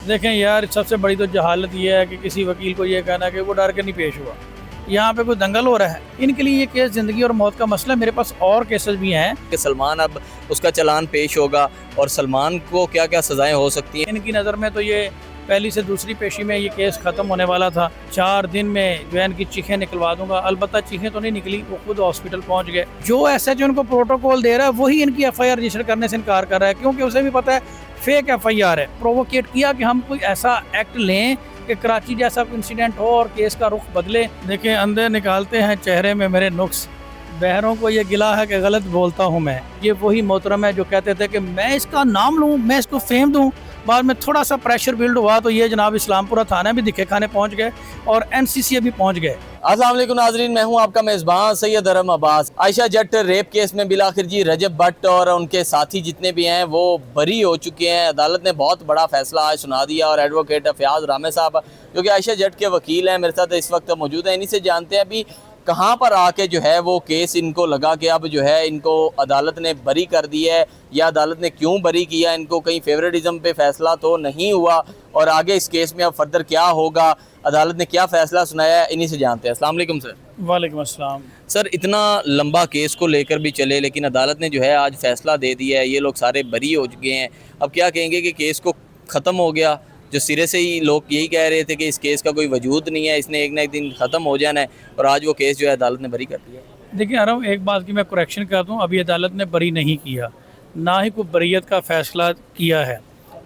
देखें यार, सबसे बड़ी तो जहालत ये है कि किसी वकील को ये कहना कि वो डर के नहीं पेश हुआ। यहाँ पे कोई दंगल हो रहा है, इनके लिए ये केस ज़िंदगी और मौत का मसला है। मेरे पास और केसेस भी हैं कि सलमान अब उसका चालान पेश होगा और सलमान को क्या क्या सज़ाएं हो सकती हैं। इनकी नज़र में तो ये पहली से दूसरी पेशी में ये केस ख़त्म होने वाला था। 4 दिन में जो है इनकी चीखें निकलवा दूंगा। अलबत्ता चीखें तो नहीं निकली, वो खुद हॉस्पिटल पहुंच गए। जो एसएच उनको प्रोटोकॉल दे रहा है वही इनकी एफआईआर रजिस्टर करने से इनकार कर रहा है, क्योंकि उसे भी पता है फेक एफआईआर है। प्रोवोकेट किया कि हम कोई ऐसा एक्ट लें कि कराची जैसा इंसिडेंट हो और केस का रुख बदले। देखें, अंधे निकालते हैं चेहरे में मेरे नुक्स, बहरों को ये गिला है कि गलत बोलता हूँ मैं। ये वही मोहतरम है जो कहते थे कि मैं इसका नाम लूँ, मैं इसको फेम दूँ। बाद में थोड़ा सा प्रेशर बिल्ड हुआ तो ये जनाब इस्लामपुरा थाना भी दिखे खाने पहुँच गए और एनसीसी भी पहुँच गए। अस्सलाम वालेकुम नाजरीन, मैं हूं आपका मेज़बान सैयद अरम अब्बास। आयशा जट रेप केस में बिलाखिर जी रजब भट्ट और उनके साथी जितने भी हैं वो बरी हो चुके हैं। अदालत ने बहुत बड़ा फैसला आज सुना दिया और एडवोकेट फयाज रामे साहब जो कि आयशा जट के वकील हैं मेरे साथ इस वक्त मौजूद हैं। इन्हीं से जानते हैं अभी कहाँ पर आके जो है वो केस इनको लगा कि अब जो है इनको अदालत ने बरी कर दिया है, या अदालत ने क्यों बरी किया, इनको कहीं फेवरेटिज्म पे फैसला तो नहीं हुआ, और आगे इस केस में अब फर्दर क्या होगा, अदालत ने क्या फैसला सुनाया है, इन्हीं से जानते हैं। अस्सलाम वालेकुम सर। वालेकुम अस्सलाम। सर, इतना लंबा केस को लेकर भी चले लेकिन अदालत ने जो है आज फैसला दे दिया है, ये लोग सारे बरी हो चुके हैं। अब क्या कहेंगे कि केस को ख़त्म हो गया? जो सिरे से ही लोग यही कह रहे थे कि इस केस का कोई वजूद नहीं है, इसने एक ना एक दिन ख़त्म हो जाना है, और आज वो केस जो है अदालत ने बरी कर दिया। देखिए आराम, एक बात की मैं करेक्शन कर दूँ, अभी अदालत ने बरी नहीं किया, ना ही कोई बरीयत का फ़ैसला किया है।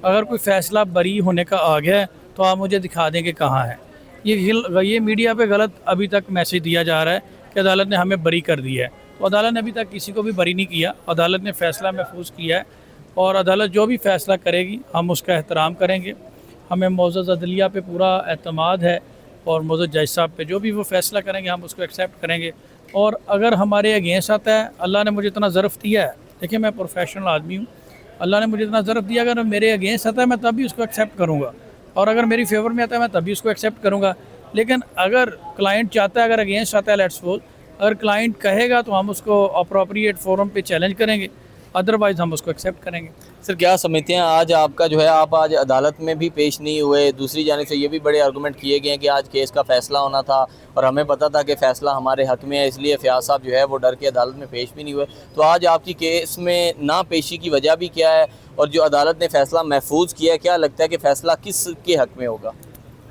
अगर कोई फ़ैसला बरी होने का आ गया है तो आप मुझे दिखा दें कि कहाँ है। ये मीडिया पे गलत अभी तक मैसेज दिया जा रहा है कि अदालत ने हमें बरी कर दिया है। तो अदालत ने अभी तक किसी को भी बरी नहीं किया। अदालत ने फ़ैसला महफूज किया है और अदालत जो भी फ़ैसला करेगी हम उसका एहतराम करेंगे। हमें मौजूद अदलिया पे पूरा एतमाद है और मौजूद जज साहब पे जो भी वो फ़ैसला करेंगे हम उसको एक्सेप्ट करेंगे। और अगर हमारे अगेंस्ट आता है, अल्लाह ने मुझे इतना ज़र्फ़ दिया है, देखिए मैं प्रोफेशनल आदमी हूँ, अल्लाह ने मुझे इतना ज़र्फ़ दिया, अगर मेरे अगेंस्ट आता है मैं तब भी उसको एक्सेप्ट करूँगा, और अगर मेरी फेवर में आता है मैं तभी उसको एक्सेप्ट करूँगा। लेकिन अगर क्लाइंट चाहता है, अगर अगेंस्ट आता है, लेट्स सपोज अगर क्लाइंट कहेगा तो हम उसको अप्रोप्रिएट फोरम पे चैलेंज करेंगे, अदरवाइज़ हम उसको एक्सेप्ट करेंगे। सर, क्या समझते हैं आज आपका जो है आप आज अदालत में भी पेश नहीं हुए, दूसरी जानिब से ये भी बड़े आर्गूमेंट किए गए हैं कि आज केस का फ़ैसला होना था और हमें पता था कि फ़ैसला हमारे हक़ में है, इसलिए फयाज साहब जो है वो डर के अदालत में पेश भी नहीं हुए। तो आज आपकी केस में ना पेशी की वजह भी क्या है, और जो अदालत ने फ़ैसला महफूज किया है, क्या लगता है कि फ़ैसला किस के हक़ में होगा?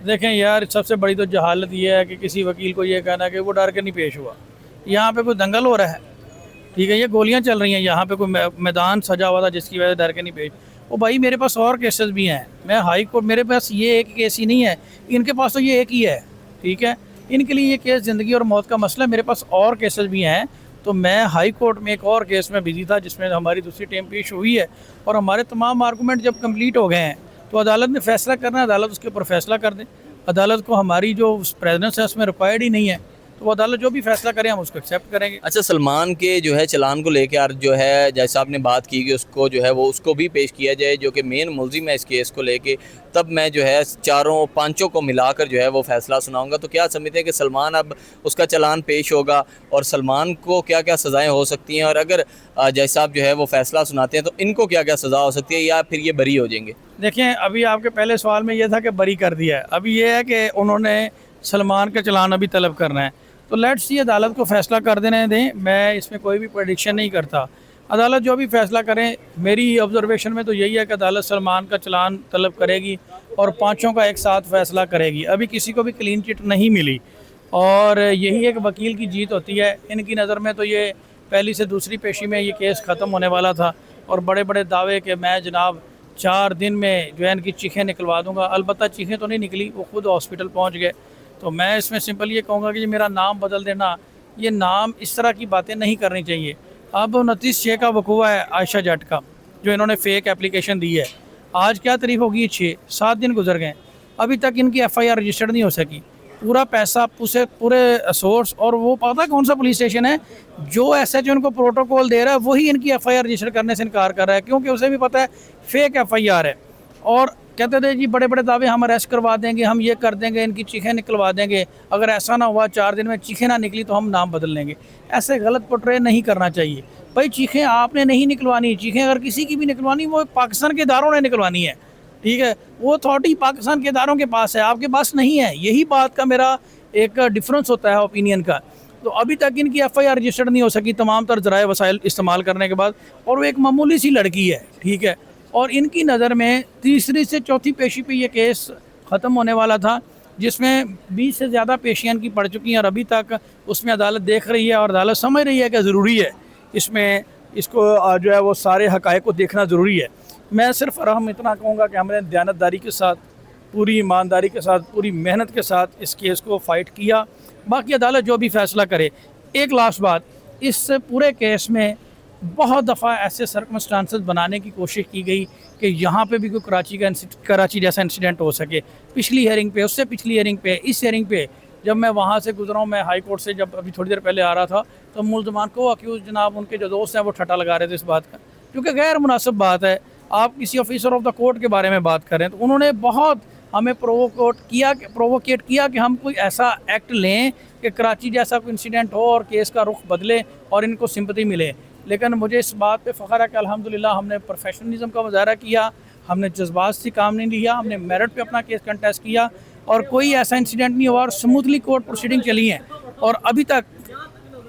देखें यार, सबसे बड़ी तो जहालत ये है कि किसी वकील को ये कहना कि वो डर के नहीं पेश हुआ। यहाँ पे कोई दंगल हो रहा है, ठीक है, ये गोलियां चल रही हैं, यहाँ पे कोई मैदान सजा हुआ था जिसकी वजह से डर के नहीं पेश। ओ भाई, मेरे पास और केसेस भी हैं, मैं हाई कोर्ट, मेरे पास ये एक केस ही नहीं है, इनके पास तो ये एक ही है, ठीक है। इनके लिए ये केस ज़िंदगी और मौत का मसला है। मेरे पास और केसेस भी हैं। तो मैं हाई कोर्ट में एक और केस में बिजी था जिसमें हमारी दूसरी टीम पेश हुई है, और हमारे तमाम आर्गूमेंट जब कंप्लीट हो गए हैं तो अदालत ने फैसला करना है, अदालत उसके ऊपर फैसला कर दे। अदालत को हमारी जो प्रेजेंस है उसमें रिक्वायर्ड ही नहीं है, तो वो अदालत जो भी फैसला करें हम उसको एक्सेप्ट करेंगे। अच्छा, सलमान के जो है चलान को लेकर जो है जैसा आपने बात की कि उसको जो है वो उसको भी पेश किया जाए जो कि मेन मुलजिम है इस केस को लेके, तब मैं जो है चारों पांचों को मिलाकर जो है वो फैसला सुनाऊंगा। तो क्या समझते हैं कि सलमान अब उसका चलान पेश होगा और सलमान को क्या क्या सज़ाएं हो सकती हैं, और अगर जज साहब जो है वो फैसला सुनाते हैं तो इनको क्या क्या सज़ा हो सकती है, या फिर ये बरी हो जाएंगे? देखें, अभी आपके पहले सवाल में ये था कि बरी कर दिया है, अभी ये है कि उन्होंने सलमान का चलान अभी तलब करना है। तो लेट्स सी, अदालत को फ़ैसला कर देने दें, मैं इसमें कोई भी प्रेडिक्शन नहीं करता। अदालत जो भी फ़ैसला करें, मेरी ऑब्जर्वेशन में तो यही है कि अदालत सलमान का चलान तलब करेगी और पांचों का एक साथ फ़ैसला करेगी। अभी किसी को भी क्लीन चिट नहीं मिली और यही एक वकील की जीत होती है। इनकी नज़र में तो ये पहली से दूसरी पेशी में ये केस ख़त्म होने वाला था और बड़े बड़े दावे कि मैं जनाब 4 दिन में जो है इनकी चीखें निकलवा दूँगा। अलबत्ता चीखें तो नहीं निकली, वो खुद हॉस्पिटल पहुँच गए। तो मैं इसमें सिंपल ये कहूँगा कि मेरा नाम बदल देना, ये नाम, इस तरह की बातें नहीं करनी चाहिए। अब 29/6 का वकूआ है आयशा जट का, जो इन्होंने फ़ेक एप्लीकेशन दी है। आज क्या तारीख होगी? 6-7 दिन गुजर गए, अभी तक इनकी एफआईआर रजिस्टर्ड नहीं हो सकी। पूरा पैसा पूरे सोर्स, और वो पता कौन सा पुलिस स्टेशन है जो एसएच उनको प्रोटोकॉल दे रहा है वही इनकी एफआईआर रजिस्टर करने से इनकार कर रहा है, क्योंकि उसे भी पता है फेक एफआईआर है। और कहते थे जी बड़े बड़े दावे, हम अरेस्ट करवा देंगे, हम ये कर देंगे, इनकी चीखें निकलवा देंगे, अगर ऐसा ना हुआ 4 दिन में चीखें ना निकली तो हम नाम बदल लेंगे। ऐसे गलत पोर्ट्रे नहीं करना चाहिए भाई। चीखें आपने नहीं निकलवानी, चीखें अगर किसी की भी निकलवानी वो पाकिस्तान के इदारों ने निकलवानी है, ठीक है, वो अथॉरिटी पाकिस्तान के इदारों के पास है, आपके पास नहीं है। यही बात का मेरा एक डिफरेंस होता है ओपिनियन का। तो अभी तक इनकी एफआईआर रजिस्टर्ड नहीं हो सकी तमाम तर ज़राए वसाइल इस्तेमाल करने के बाद, और वो एक मामूली सी लड़की है, ठीक है। और इनकी नज़र में तीसरी से चौथी पेशी पे ये केस ख़त्म होने वाला था, जिसमें 20 से ज़्यादा पेशियां की पड़ चुकी हैं, और अभी तक उसमें अदालत देख रही है और अदालत समझ रही है कि ज़रूरी है इसमें इसको जो है वो सारे हक़ाइक़ को देखना ज़रूरी है। मैं सिर्फ हम इतना कहूँगा कि हमने दयानतदारी के साथ, पूरी ईमानदारी के साथ, पूरी मेहनत के साथ इस केस को फ़ाइट किया। बाकी अदालत जो भी फ़ैसला करे। एक लास्ट बात, इस पूरे केस में बहुत दफ़ा ऐसे सर्कमस्टांसेस बनाने की कोशिश की गई कि यहाँ पे भी कोई कराची जैसा इंसिडेंट हो सके। पिछली हियरिंग पे, उससे पिछली हियरिंग पे, इस हियरिंग पे जब मैं वहाँ से गुजरा हूँ, मैं हाई कोर्ट से जब अभी थोड़ी देर पहले आ रहा था, तो मुल्ज़मान को अक्यूज़ जनाब उनके जो दोस्त हैं वो ठट्टा लगा रहे थे इस बात का, क्योंकि गैर मुनासिब बात है। आप किसी ऑफिसर ऑफ द कोर्ट के बारे में बात करें, तो उन्होंने बहुत हमें प्रोवोकेट किया कि हम कोई ऐसा एक्ट लें कि कराची जैसा कोई इंसिडेंट हो और केस का रुख बदले और इनको सिंपैथी मिले। लेकिन मुझे इस बात पे फ़ख्र है कि अल्हम्दुलिल्लाह हमने प्रोफेशनलिज्म का मुज़ाहरा किया, हमने जज्बात से काम नहीं लिया, हमने मेरिट पे अपना केस कंटेस्ट किया, और कोई ऐसा इंसिडेंट नहीं हुआ, और स्मूथली कोर्ट प्रोसीडिंग चली हैं। और अभी तक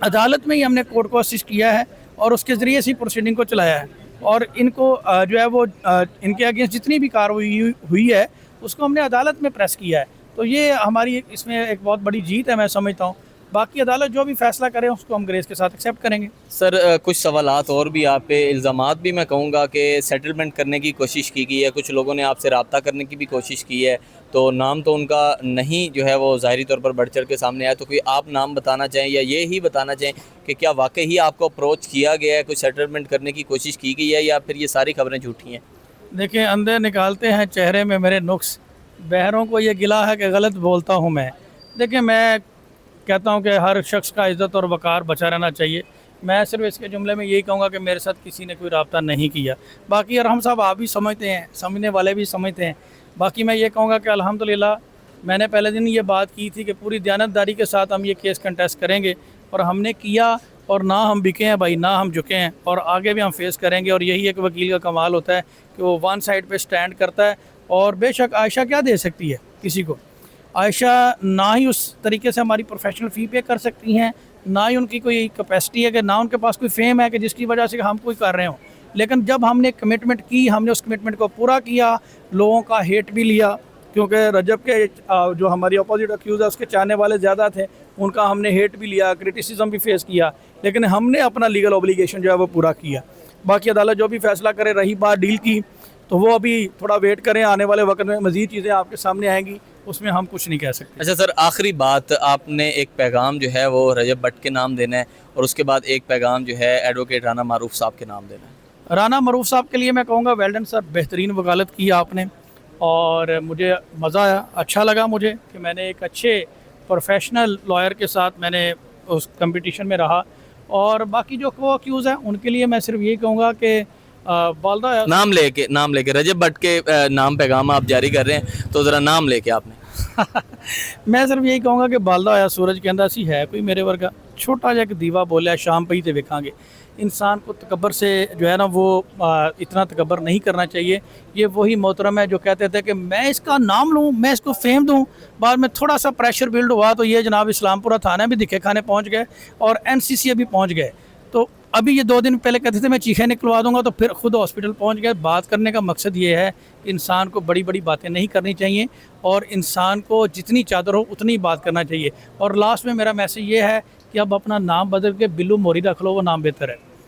अदालत में ही हमने कोर्ट को असिस्ट किया है और उसके ज़रिए से प्रोसीडिंग को चलाया है। और इनको जो है वो इनके अगेंस्ट जितनी भी कार्रवाई हुई है उसको हमने अदालत में प्रेस किया है। तो ये हमारी इसमें एक बहुत बड़ी जीत है, मैं समझता हूँ। बाकी अदालत जो भी फैसला करे उसको हम ग्रेस के साथ एक्सेप्ट करेंगे। सर कुछ सवालात और भी आप पे, इल्ज़ामात भी मैं कहूँगा कि सेटलमेंट करने की कोशिश की गई है, कुछ लोगों ने आपसे रब्ता करने की भी कोशिश की है, तो नाम तो उनका नहीं जो है वो ज़ाहिरी तौर पर बढ़ चढ़ के सामने आया। तो कोई आप नाम बताना चाहें या ये ही बताना चाहें कि क्या वाकई ही आपको अप्रोच किया गया है, कुछ सेटलमेंट करने की कोशिश की गई है, या फिर ये सारी खबरें झूठी हैं? देखिए, अंधे निकालते हैं चेहरे में मेरे नुक्स, बहरों को ये गिला है कि गलत बोलता हूँ मैं। देखिए, मैं कहता हूँ कि हर शख्स का इज़्ज़त और वक़ार बचा रहना चाहिए। मैं सिर्फ इसके जुमले में यही कहूँगा कि मेरे साथ किसी ने कोई रब्ता नहीं किया। बाकी अरहम साहब आप भी समझते हैं, समझने वाले भी समझते हैं। बाकी मैं ये कहूँगा कि अल्हम्दुलिल्लाह मैंने पहले दिन ये बात की थी कि पूरी दयानतदारी के साथ हम ये केस कंटेस्ट करेंगे, और हमने किया, और ना हम बिके हैं भाई, ना हम झुके हैं, और आगे भी हम फेस करेंगे। और यही एक वकील का कमाल होता है कि वो वन साइड पे स्टैंड करता है। और बेशक आयशा क्या दे सकती है किसी को, आयशा ना ही उस तरीके से हमारी प्रोफेशनल फ़ी पे कर सकती हैं, ना ही उनकी कोई कैपेसिटी है, कि ना उनके पास कोई फेम है कि जिसकी वजह से हम कोई कर रहे हों। लेकिन जब हमने कमिटमेंट की, हमने उस कमिटमेंट को पूरा किया, लोगों का हेट भी लिया, क्योंकि रजब के जो हमारी अपोजिट अक्यूज़ है उसके चाहने वाले ज़्यादा थे, उनका हमने हेट भी लिया, क्रिटिसिज्म भी फेस किया, लेकिन हमने अपना लीगल ऑब्लिगेशन जो है वो पूरा किया। बाकी अदालत जो भी फ़ैसला करे, रही बात डील की, तो वो अभी थोड़ा वेट करें, आने वाले वक्त में मज़ीद चीज़ें आपके सामने आएंगी, उसमें हम कुछ नहीं कह सकते। अच्छा सर, आखिरी बात, आपने एक पैगाम जो है वो रजब भट्ट के नाम देना है, और उसके बाद एक पैगाम जो है एडवोकेट राना मारूफ साहब के नाम देना है। राना मारूफ साहब के लिए मैं कहूँगा वेल डन सर, बेहतरीन वकालत की आपने, और मुझे मज़ा आया, अच्छा लगा मुझे कि मैंने एक अच्छे प्रोफेशनल लॉयर के साथ मैंने उस कंपटीशन में रहा। और बाकी जो को अक्यूज़ हैं उनके लिए मैं सिर्फ यही कहूँगा कि वालदा नाम लेके रजब भट्ट के नाम पैगाम आप जारी कर रहे हैं, तो ज़रा नाम लेके आपने मैं सिर्फ यही कहूँगा कि बालदा आया सूरज कहंदा सी है कोई मेरे वर्गा, छोटा जिहा दीवा बोलिया शाम पई ते वेखांगे। इंसान को तकबर से जो है ना वो इतना तकबर नहीं करना चाहिए। ये वही मोहतरम है जो कहते थे कि मैं इसका नाम लूँ, मैं इसको फेम दूँ। बाद में थोड़ा सा प्रेशर बिल्ड हुआ तो ये जनाब इस्लामपुरा थाना भी दिखे खाने पहुँच गए और NCC अभी पहुँच गए। तो अभी ये 2 दिन पहले कहते थे मैं चीखें निकलवा दूंगा, तो फिर खुद हॉस्पिटल पहुंच गए। बात करने का मकसद ये है कि इंसान को बड़ी बड़ी बातें नहीं करनी चाहिए, और इंसान को जितनी चादर हो उतनी बात करना चाहिए। और लास्ट में मेरा मैसेज ये है कि अब अपना नाम बदल के बिल्लू मोरी रख लो, वो नाम बेहतर है।